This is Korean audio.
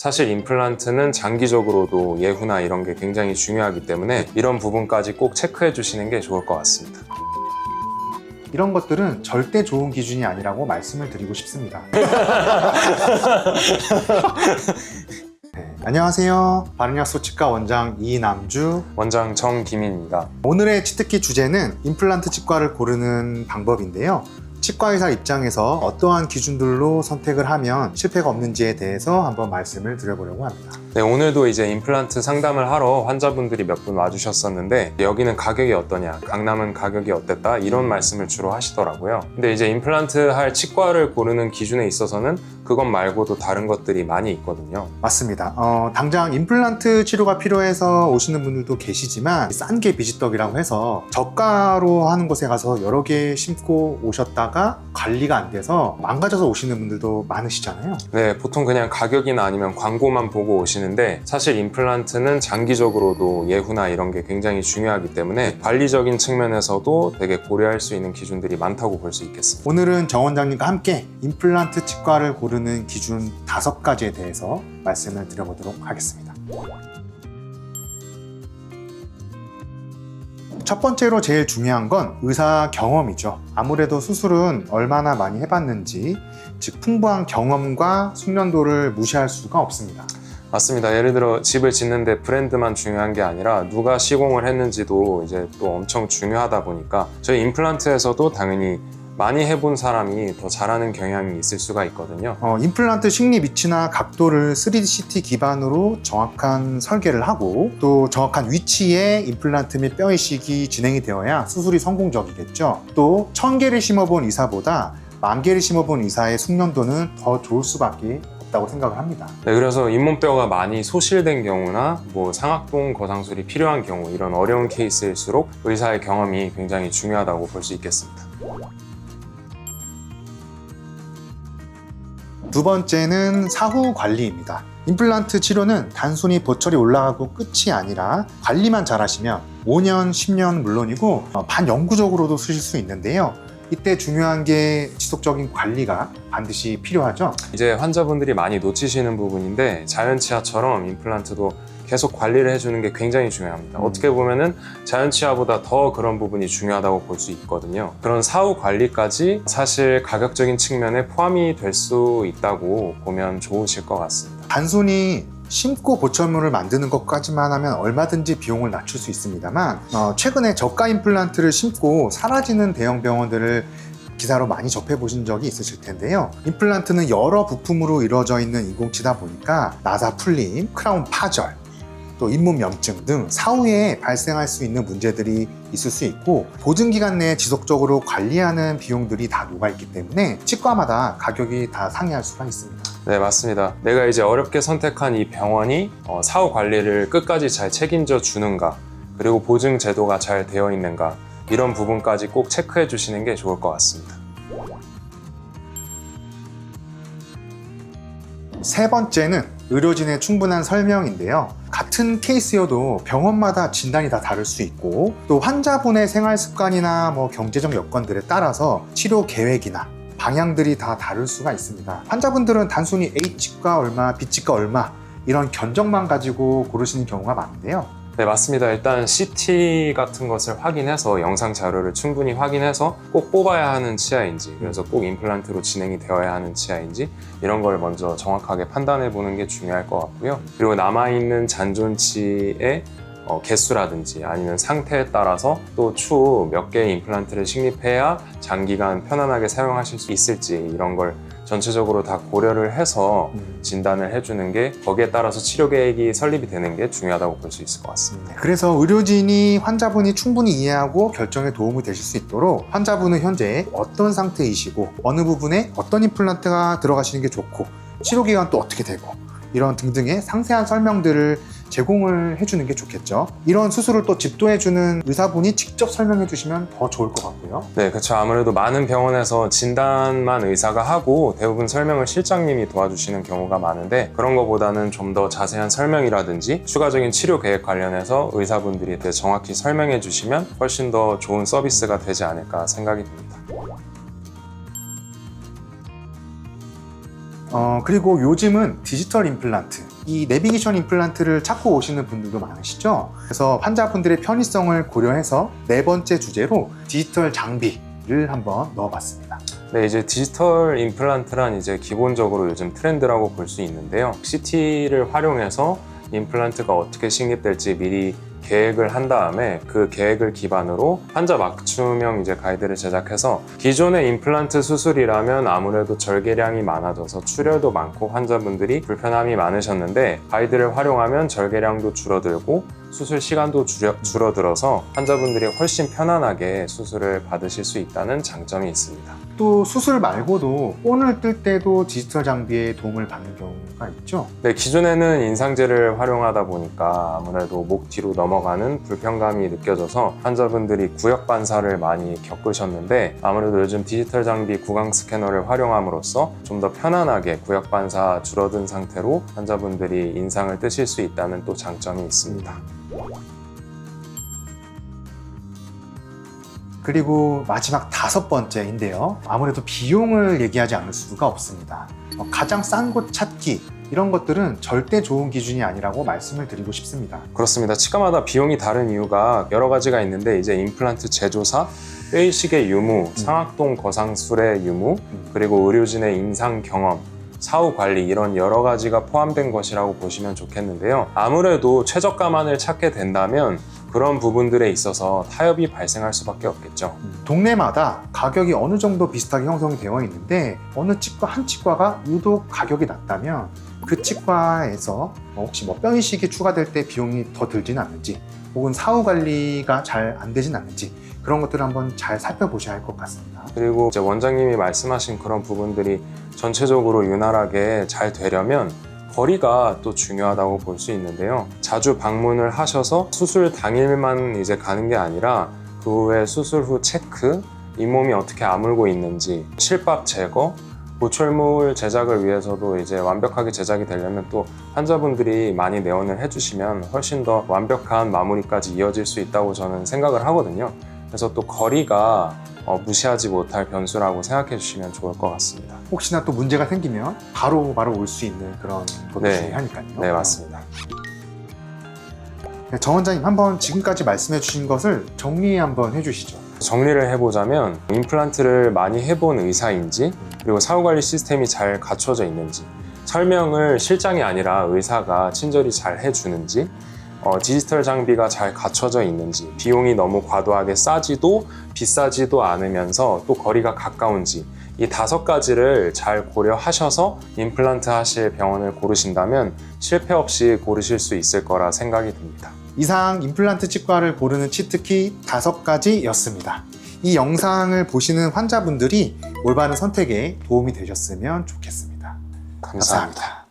사실 임플란트는 장기적으로도 예후나 이런 게 굉장히 중요하기 때문에 이런 부분까지 꼭 체크해 주시는 게 좋을 것 같습니다. 이런 것들은 절대 좋은 기준이 아니라고 말씀을 드리고 싶습니다. 안녕하세요. 바른약소 치과 원장 이남주 원장 정김입니다. 오늘의 치트키 주제는 임플란트 치과를 고르는 방법인데요. 치과의사 입장에서 어떠한 기준들로 선택을 하면 실패가 없는지에 대해서 한번 말씀을 드려보려고 합니다. 네, 오늘도 이제 임플란트 상담을 하러 환자분들이 몇 분 와주셨었는데 여기는 가격이 어떠냐, 강남은 가격이 어땠다 이런 말씀을 주로 하시더라고요. 근데 이제 임플란트 할 치과를 고르는 기준에 있어서는 그것 말고도 다른 것들이 많이 있거든요. 맞습니다. 당장 임플란트 치료가 필요해서 오시는 분들도 계시지만 싼 게 비지떡이라고 해서 저가로 하는 곳에 가서 여러 개 심고 오셨다가 관리가 안 돼서 망가져서 오시는 분들도 많으시잖아요. 네, 보통 그냥 가격이나 아니면 광고만 보고 오시는데 사실 임플란트는 장기적으로도 예후나 이런 게 굉장히 중요하기 때문에 관리적인 측면에서도 되게 고려할 수 있는 기준들이 많다고 볼 수 있겠습니다. 오늘은 정 원장님과 함께 임플란트 치과를 고르는 기준 5가지에 대해서 말씀을 드려보도록 하겠습니다. 첫 번째로 제일 중요한 건 의사 경험이죠. 아무래도 수술은 얼마나 많이 해봤는지, 즉 풍부한 경험과 숙련도를 무시할 수가 없습니다. 맞습니다. 예를 들어 집을 짓는데 브랜드만 중요한 게 아니라 누가 시공을 했는지도 이제 또 엄청 중요하다 보니까 저희 임플란트에서도 당연히 많이 해본 사람이 더 잘하는 경향이 있을 수가 있거든요. 임플란트 식립 위치나 각도를 3D CT 기반으로 정확한 설계를 하고 또 정확한 위치에 임플란트 및 뼈 이식이 진행이 되어야 수술이 성공적이겠죠. 또 1000개를 심어본 의사보다 10,000개를 심어본 의사의 숙련도는 더 좋을 수밖에 없다고 생각을 합니다. 네, 그래서 잇몸뼈가 많이 소실된 경우나 뭐 상악동 거상술이 필요한 경우 이런 어려운 케이스일수록 의사의 경험이 굉장히 중요하다고 볼 수 있겠습니다. 두 번째는 사후 관리입니다. 임플란트 치료는 단순히 보철이 올라가고 끝이 아니라 관리만 잘하시면 5년, 10년 물론이고 반영구적으로도 쓰실 수 있는데요. 이때 중요한 게 지속적인 관리가 반드시 필요하죠. 이제 환자분들이 많이 놓치시는 부분인데 자연치아처럼 임플란트도 계속 관리를 해주는 게 굉장히 중요합니다. 어떻게 보면은 자연치아보다 더 그런 부분이 중요하다고 볼 수 있거든요. 그런 사후 관리까지 사실 가격적인 측면에 포함이 될 수 있다고 보면 좋으실 것 같습니다. 단순히 심고 보철물을 만드는 것까지만 하면 얼마든지 비용을 낮출 수 있습니다만 최근에 저가 임플란트를 심고 사라지는 대형 병원들을 기사로 많이 접해보신 적이 있으실 텐데요. 임플란트는 여러 부품으로 이루어져 있는 인공치다 보니까 나사 풀림, 크라운 파절, 또 잇몸 염증 등 사후에 발생할 수 있는 문제들이 있을 수 있고 보증기간 내에 지속적으로 관리하는 비용들이 다 녹아있기 때문에 치과마다 가격이 다 상이할 수가 있습니다. 네, 맞습니다. 내가 이제 어렵게 선택한 이 병원이 사후 관리를 끝까지 잘 책임져 주는가, 그리고 보증 제도가 잘 되어 있는가, 이런 부분까지 꼭 체크해 주시는 게 좋을 것 같습니다. 세 번째는 의료진의 충분한 설명인데요. 같은 케이스여도 병원마다 진단이 다 다를 수 있고 또 환자분의 생활 습관이나 경제적 여건들에 따라서 치료 계획이나 방향들이 다 다를 수가 있습니다. 환자분들은 단순히 A치과 얼마, B치과 얼마 이런 견적만 가지고 고르시는 경우가 많은데요. 네, 맞습니다. 일단 CT 같은 것을 확인해서 영상 자료를 충분히 확인해서 꼭 뽑아야 하는 치아인지, 그래서 꼭 임플란트로 진행이 되어야 하는 치아인지 이런 걸 먼저 정확하게 판단해 보는 게 중요할 것 같고요. 그리고 남아있는 잔존치의 개수라든지 아니면 상태에 따라서 또 추후 몇 개의 임플란트를 식립해야 장기간 편안하게 사용하실 수 있을지 이런 걸 전체적으로 다 고려를 해서 진단을 해주는 게 거기에 따라서 치료 계획이 설립이 되는 게 중요하다고 볼 수 있을 것 같습니다. 그래서 의료진이 환자분이 충분히 이해하고 결정에 도움이 되실 수 있도록 환자분은 현재 어떤 상태이시고 어느 부분에 어떤 임플란트가 들어가시는 게 좋고 치료 기간 또 어떻게 되고 이런 등등의 상세한 설명들을 제공을 해주는 게 좋겠죠. 이런 수술을 또 집도해주는 의사분이 직접 설명해 주시면 더 좋을 것 같고요. 네, 그렇죠. 아무래도 많은 병원에서 진단만 의사가 하고 대부분 설명을 실장님이 도와주시는 경우가 많은데 그런 것보다는 좀 더 자세한 설명이라든지 추가적인 치료 계획 관련해서 의사분들이 정확히 설명해 주시면 훨씬 더 좋은 서비스가 되지 않을까 생각이 듭니다. 그리고 요즘은 디지털 임플란트, 이 내비게이션 임플란트를 찾고 오시는 분들도 많으시죠? 그래서 환자분들의 편의성을 고려해서 네 번째 주제로 디지털 장비를 한번 넣어봤습니다. 네, 이제 디지털 임플란트란 이제 기본적으로 요즘 트렌드라고 볼 수 있는데요. CT를 활용해서 임플란트가 어떻게 식립될지 미리 계획을 한 다음에 그 계획을 기반으로 환자 맞춤형 이제 가이드를 제작해서 기존의 임플란트 수술이라면 아무래도 절개량이 많아져서 출혈도 많고 환자분들이 불편함이 많으셨는데 가이드를 활용하면 절개량도 줄어들고 수술 시간도 줄어들어서 환자분들이 훨씬 편안하게 수술을 받으실 수 있다는 장점이 있습니다. 또 수술 말고도 본을 뜰 때도 디지털 장비의 도움을 받는 경우가 있죠? 네, 기존에는 인상제를 활용하다 보니까 아무래도 목 뒤로 넘어가는 불편감이 느껴져서 환자분들이 구역 반사를 많이 겪으셨는데 아무래도 요즘 디지털 장비 구강 스캐너를 활용함으로써 좀 더 편안하게 구역 반사 줄어든 상태로 환자분들이 인상을 뜨실 수 있다는 또 장점이 있습니다. 그리고 마지막 다섯 번째인데요. 아무래도 비용을 얘기하지 않을 수가 없습니다. 가장 싼 곳 찾기 이런 것들은 절대 좋은 기준이 아니라고 말씀을 드리고 싶습니다. 그렇습니다. 치과마다 비용이 다른 이유가 여러 가지가 있는데 이제 임플란트 제조사, 뼈이식의 유무, 상악동 거상술의 유무, 그리고 의료진의 임상 경험, 사후 관리 이런 여러 가지가 포함된 것이라고 보시면 좋겠는데요. 아무래도 최저가만을 찾게 된다면 그런 부분들에 있어서 타협이 발생할 수밖에 없겠죠. 동네마다 가격이 어느 정도 비슷하게 형성이 되어 있는데 어느 치과 한 치과가 유독 가격이 낮다면 그 치과에서 혹시 뼈 이식이 추가될 때 비용이 더 들지는 않는지 혹은 사후 관리가 잘 안 되진 않는지 그런 것들을 한번 잘 살펴보셔야 할 것 같습니다. 그리고 이제 원장님이 말씀하신 그런 부분들이 전체적으로 유난하게 잘 되려면 거리가 또 중요하다고 볼 수 있는데요. 자주 방문을 하셔서 수술 당일만 이제 가는 게 아니라 그 후에 수술 후 체크, 잇몸이 어떻게 아물고 있는지, 실밥 제거, 보철물 제작을 위해서도 이제 완벽하게 제작이 되려면 또 환자분들이 많이 내원을 해주시면 훨씬 더 완벽한 마무리까지 이어질 수 있다고 저는 생각을 하거든요. 그래서 또 거리가 무시하지 못할 변수라고 생각해 주시면 좋을 것 같습니다. 혹시나 또 문제가 생기면 바로 올 수 있는 그런 것도 네. 중요하니까요. 네, 맞습니다. 정 원장님 한번 지금까지 말씀해 주신 것을 정리 한번 해주시죠. 정리를 해보자면 임플란트를 많이 해본 의사인지 그리고 사후관리 시스템이 잘 갖춰져 있는지 설명을 실장이 아니라 의사가 친절히 잘 해주는지 디지털 장비가 잘 갖춰져 있는지 비용이 너무 과도하게 싸지도 비싸지도 않으면서 또 거리가 가까운지 이 다섯 가지를 잘 고려하셔서 임플란트 하실 병원을 고르신다면 실패 없이 고르실 수 있을 거라 생각이 듭니다. 이상 임플란트 치과를 고르는 치트키 5가지였습니다. 이 영상을 보시는 환자분들이 올바른 선택에 도움이 되셨으면 좋겠습니다. 감사합니다.